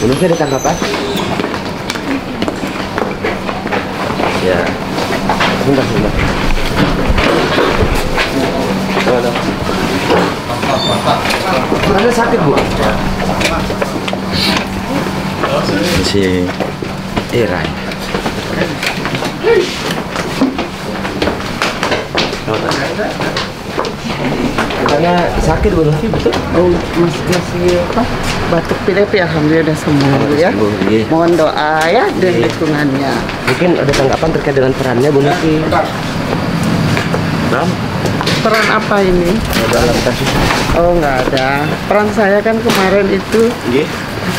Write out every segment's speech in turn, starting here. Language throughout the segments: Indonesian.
Belum sih ada tanggapan? Ya. Sebentar. Ada sakit, Bu? Si Irai. Katanya sakit, Bu, betul? Oh, masih apa? Batuk pilek ya, alhamdulillah udah sembuh ya. Iya. Mohon doa ya dan dukungannya. Mungkin ada tanggapan terkait dengan perannya, Bu Nasi? Peran apa ini? Dalam kasus. Oh, nggak ada. Peran saya kan kemarin itu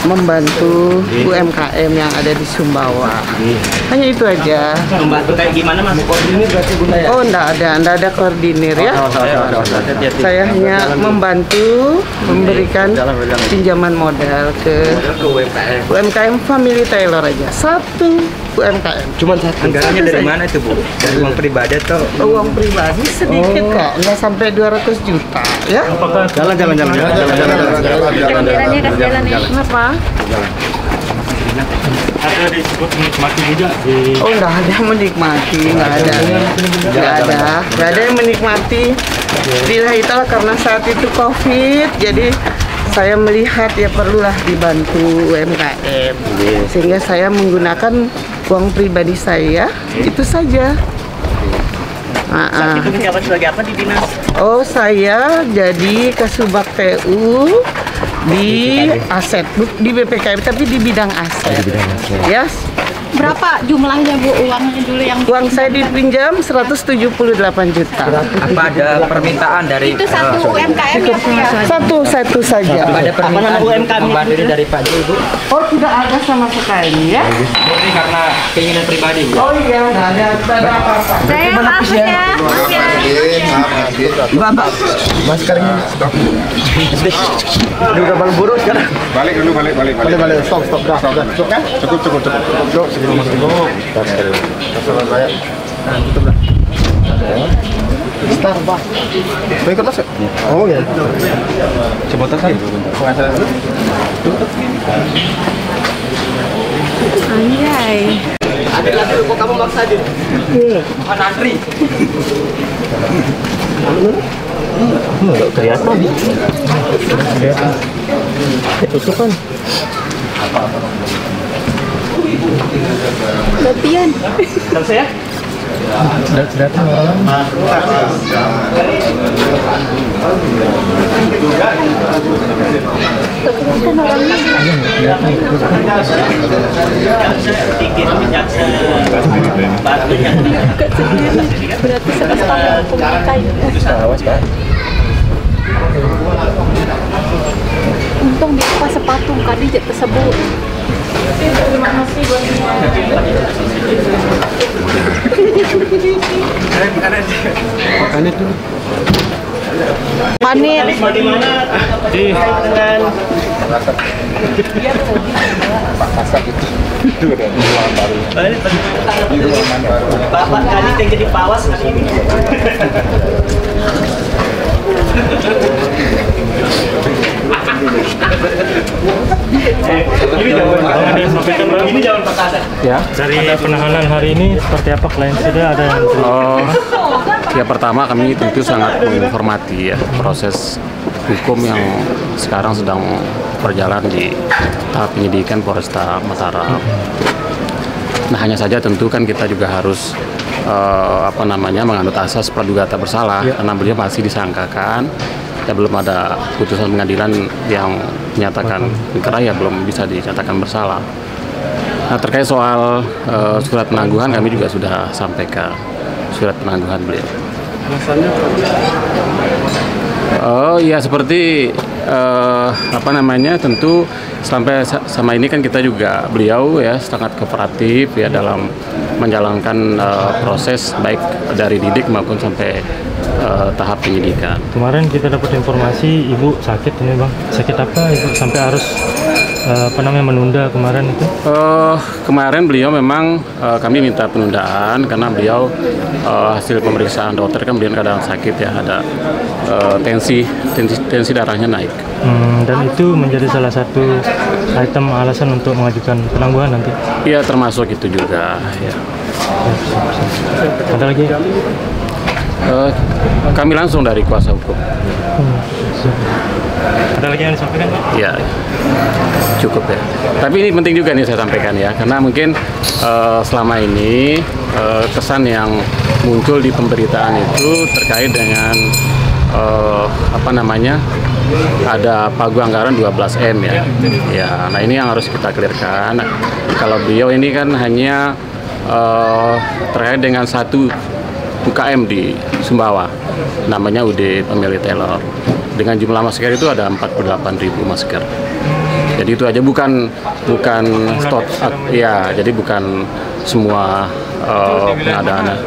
membantu UMKM yang ada di Sumbawa. Hanya itu aja. Membantu kayak gimana, Mas? Ini berarti Bunda ya? Oh, nggak ada koordinir ya. Saya hanya membantu memberikan pinjaman modal ke UMKM Family Tailor aja. Satu UMKM. Cuman satu. Anggarannya dari mana itu, Bu? Dari uang pribadi atau? Uang pribadi sedikit kok, nggak sampai 200 juta ya. Jalan. Jalan-jalannya kasih jalan ya. Kenapa? Ada disebut menikmati juga di Oh, nggak ada yang menikmati, nggak ada yang menikmati. Lillahi ta'ala karena saat itu COVID, jadi saya melihat ya perlulah dibantu UMKM, sehingga saya menggunakan uang pribadi saya, itu saja. Saat itu menjabat sebagai apa di dinas? Oh, saya jadi Kasubag TU di aset, di BPKM, tapi di bidang aset. Yes. Berapa jumlahnya Bu uangnya dulu yang Uang saya dipinjam 178 juta. Apa ada permintaan dari itu satu UMKM ya Bu ya? Satu saja. ada permintaan membantu dari Pak Jo, Bu? Oh, tidak ada sama sekali ya. Murni karena keinginan pribadi, Bu. Oh iya, nggak ada apa-apa. Saya maaf ya. Bapak, Maskernya udah buru sekarang. Balik dulu, balik. Stop, dah. Cukup kan? Cukup. Segini saya. Tutup dah. Starbucks. Mau ikut masuk? Oh ya. Sebentar kan? Pengacara dulu. Anjay. Ada kok kamu maksa aja. Antri. Enggak kelihatan. Itu kan. Latihan. Selesai ya? Datang orang. Sedikit bijaksa. Berarti setengah pemakai. Awas, Pak. Untung dia sepatu kali tersebut. Terima kasih buat Makannya dulu. Panit. Bagaimana dengan Itu udah ruangan baru. Bapak kali yang jadi pawas hari ini? Ini jangan perkasa. ya. Dari penahanan hari ini seperti apa klien sudah ada yang Ya pertama kami tentu sangat menghormati ya proses hukum yang sekarang sedang berjalan di tahap penyidikan Polresta Mataram. Nah hanya saja tentu kan kita juga harus menganut asas praduga tak bersalah karena beliau masih disangkakan ya belum ada putusan pengadilan yang menyatakan ingkrah ya belum bisa dinyatakan bersalah. Nah terkait soal surat penangguhan kami juga sudah sampaikan surat penangguhan beliau. alasannya Oh ya seperti tentu sampai sama ini kan kita juga beliau ya sangat kooperatif ya dalam menjalankan proses baik dari didik maupun sampai tahap penyidikan. Kemarin kita dapat informasi ibu sakit ini bang. Sakit apa ibu sampai harus menunda kemarin itu? Kemarin beliau memang kami minta penundaan karena beliau hasil pemeriksaan dokter kan beliau keadaan sakit ya, ada tensi darahnya naik. Dan itu menjadi salah satu item alasan untuk mengajukan penangguhan nanti? Iya, termasuk itu juga. Ya. Ada lagi? Kami langsung dari kuasa hukum. Ada lagi yang disampaikan Pak? Ya, cukup ya. Tapi ini penting juga nih saya sampaikan ya, karena mungkin selama ini kesan yang muncul di pemberitaan itu terkait dengan ada pagu anggaran 12M ya. Ya, nah ini yang harus kita clearkan. Kalau beliau ini kan hanya terkait dengan satu UKM di Sumbawa, namanya UD Pemilih Taylor. Dengan jumlah masker itu ada 48.000 masker. Jadi itu aja bukan stok, ya. Jadi bukan semua pengadaan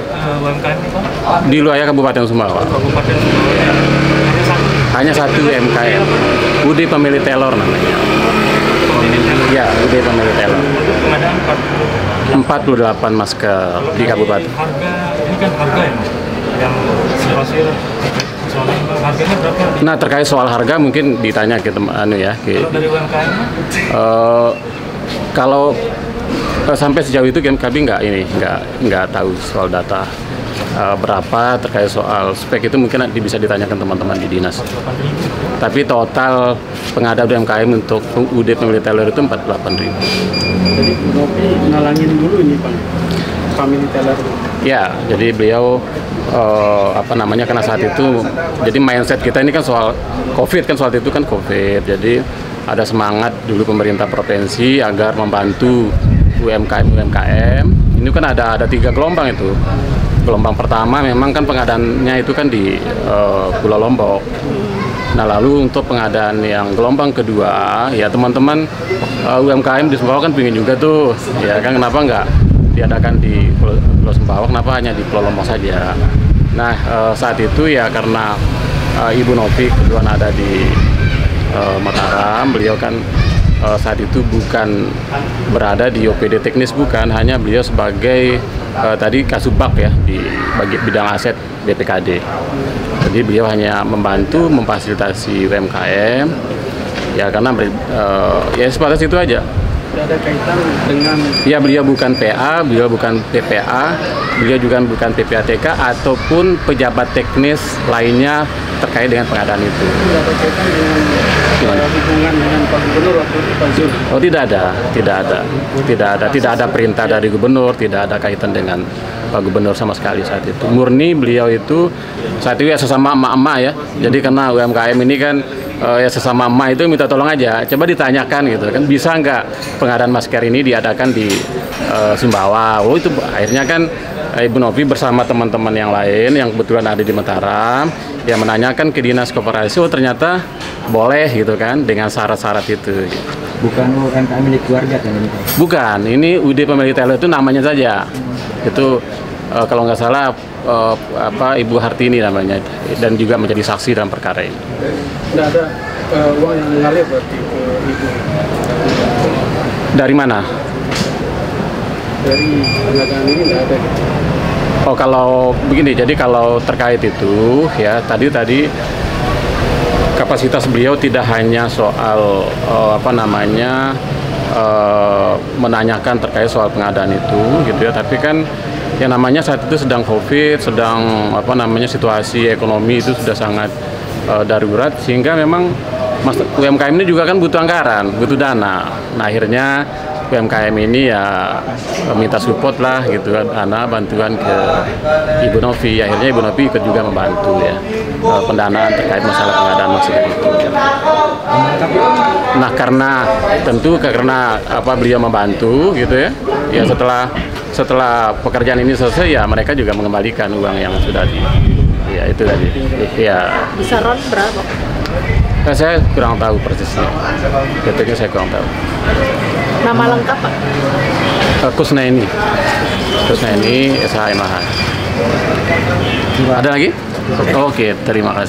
di wilayah Kabupaten Sumbawa. Hanya satu UMKM, UD Pemilih Taylor namanya. Ya, UD Pemilih Taylor. 48 masker di kabupaten. Ini kan harga ya, yang harganya berapa? Nah, terkait soal harga mungkin ditanya ke dari UMKM? Kalau sampai sejauh itu kami nggak tahu soal data berapa terkait soal spek itu, mungkin bisa ditanyakan teman-teman di dinas. Tapi total pengadaan UMKM untuk UD Pemilih Taylor itu 48.000. Jadi Nopi ngalangin dulu ini Pak, Pemilih Taylor. Ya, jadi beliau karena saat itu, jadi mindset kita ini kan soal COVID kan, soal itu kan COVID. Jadi ada semangat dulu pemerintah provinsi agar membantu UMKM. Ini kan ada 3 gelombang itu. Gelombang pertama memang kan pengadaannya itu kan di Pulau Lombok. Nah, lalu untuk pengadaan yang gelombang kedua, ya teman-teman UMKM di Sumbawa kan pingin juga tuh, ya kan, kenapa nggak diadakan di Pulau Sumbawa, kenapa hanya di Pulau Lombok saja. Nah, saat itu ya karena Ibu Novi kebetulan ada di Mataram, beliau kan saat itu bukan berada di OPD teknis, bukan, hanya beliau sebagai tadi Kasubag ya di bidang aset BPKD. Jadi beliau hanya membantu memfasilitasi UMKM ya, karena ya sebatas itu aja. Tidak ada kaitan dengan. Ya, beliau bukan PA, beliau bukan PPA, beliau juga bukan PPATK ataupun pejabat teknis lainnya terkait dengan pengadaan itu. Tidak ada kaitan dengan hubungan dengan Pak Gubernur waktu itu, Pak Zul. Oh, tidak ada perintah dari gubernur, tidak ada kaitan dengan Pak Gubernur sama sekali saat itu. Murni beliau itu saat itu ya sesama emak-emak ya. Jadi karena UMKM ini kan ya sesama emak itu minta tolong aja. Coba ditanyakan gitu kan, bisa nggak pengadaan masker ini diadakan di Sumbawa? Oh, itu akhirnya kan Ibu Novi bersama teman-teman yang lain yang kebetulan ada di Mataram yang menanyakan ke Dinas Koperasi, oh ternyata boleh gitu kan dengan syarat-syarat itu. Bukan UMKM milik keluarga kan ini? Bukan, ini UD Pemilih Taylor itu namanya saja. Itu kalau nggak salah Ibu Hartini namanya, dan juga menjadi saksi dalam perkara ini. Tidak ada uang yang mengalir berarti ke Ibu? Dari mana? Dari pengadaan ini tidak ada. Oh, kalau begini, jadi kalau terkait itu ya tadi kapasitas beliau tidak hanya soal menanyakan terkait soal pengadaan itu gitu ya, tapi kan yang namanya saat itu sedang COVID, sedang situasi ekonomi itu sudah sangat darurat, sehingga memang UMKM ini juga kan butuh anggaran, butuh dana. Nah, akhirnya UMKM ini ya minta support lah gitu kan, dana bantuan ke Ibu Novi. Akhirnya Ibu Novi ikut juga membantu ya pendanaan terkait masalah pengadaan masker itu. Nah, karena beliau membantu gitu ya. Ya setelah pekerjaan ini selesai ya mereka juga mengembalikan uang yang sudah ya itu tadi. Ya. Besaran berapa? Saya kurang tahu persisnya. Detiknya saya kurang tahu. Nama lengkap Pak? Kusnaini SHMH. Ada lagi? Oke, terima kasih.